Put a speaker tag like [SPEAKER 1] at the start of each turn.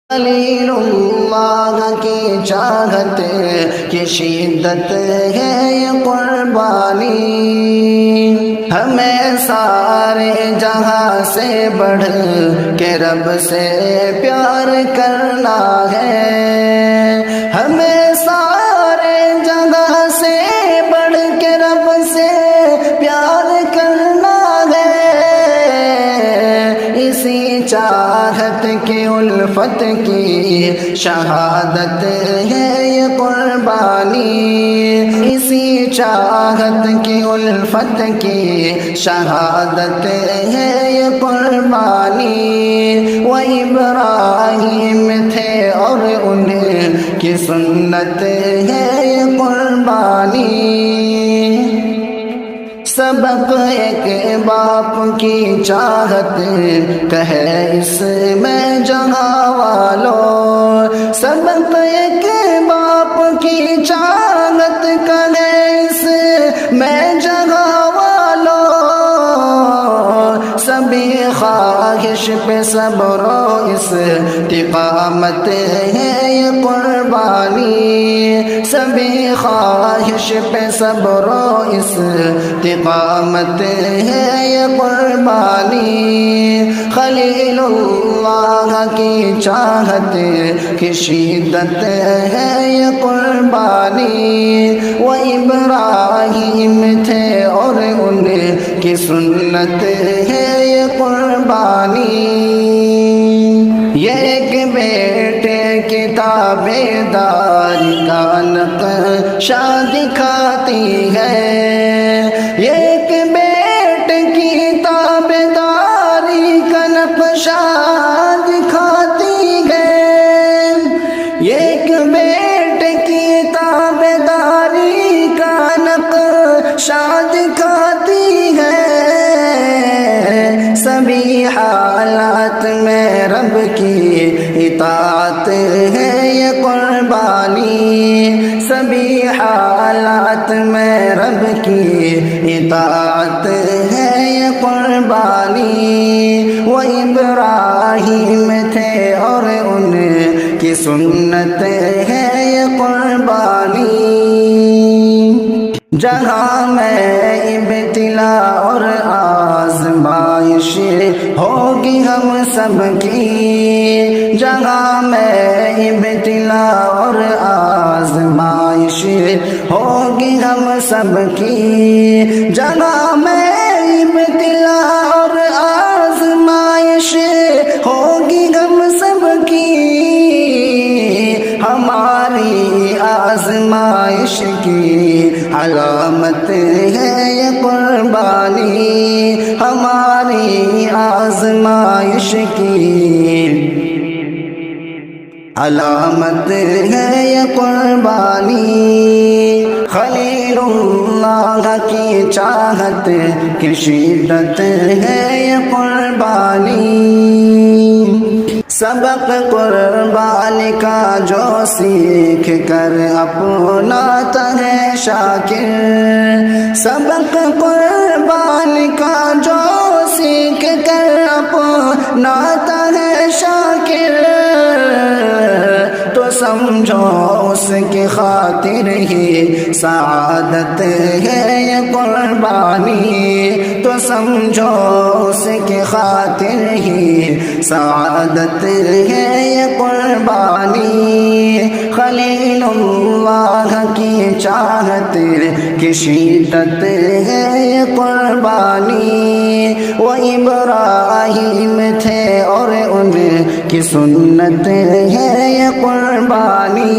[SPEAKER 1] خلیل اللہ کی چاہت کی شدت ہے یہ قربانی، ہمیں سارے جہاں سے بڑھ کے رب سے پیار کرنا ہے، ہمیں سارے جگہ سے بڑھ کے رب سے پیار کرنا ہے، اسی چاہت کی الفت کی شہادت ہے یہ قربانی، اسی چاہت کی الفت کی شہادت ہے یہ قربانی۔ وہ ابراہیم تھے اور ان کی سنت ہے یہ قربانی، سبق ایک باپ کی چاہت کہے اس میں جہاں والوں، سبق ایک باپ کی چاہت کہے اس میں جہاں والوں، سبھی خواہش پہ صبر و استقامت ہے یہ قربانی، سبھی خواہش پہ صبر و استقامت ہے یہ قربانی، خلیل اللہ کی چاہت کی شدت ہے یہ قربانی، وہ ابراہیم تھے اور ان کی سنت ہے یہ قربانی، یہ ایک بیٹے کی تابعداری کا نقشہ دکھاتی ہے، یہ ایک بیٹے کی تابعداری کا نقشہ دکھاتی ہے، یہ ایک بیٹے کی تابعداری کا نقشہ دکھاتی ہے، سبھی حالات میں رب کی اطاعت ہے یہ قربانی، سبھی حالات میں رب کی اطاعت ہے یہ قربانی، وہ ابراہیم تھے اور ان کی سنت ہے یہ قربانی، جہاں میں ابتلا اور آزمائش ہوگی ہم سب کی، جہاں میں ابتلا اور آزمائش ہوگی ہم سب کی، جہاں میں ابتلا اور آزمائش ہوگی ہم سب کی، ہماری آزمائش کی علامت ہے یہ قربانی، ہماری آزمائش کی علامت ہے یہ قربانی، خلیل اللہ کی چاہت کی شدت ہے یہ قربانی، سبق قربان کا جو سیکھ کر اپناتا ہے شاکر، سبق قربان کا جو سیکھ کر اپناتا ہے شاکر، تو سمجھو اس کی خاطر ہی سعادت ہے یہ قربانی، تو سمجھو اس کی خاطر ہی سعادت ہے یہ قربانی، خلیل اللہ کی چاہت کی شدت ہے یہ قربانی، وہ ابراہیم تھے اور ان کی سنت ہے یہ قربانی۔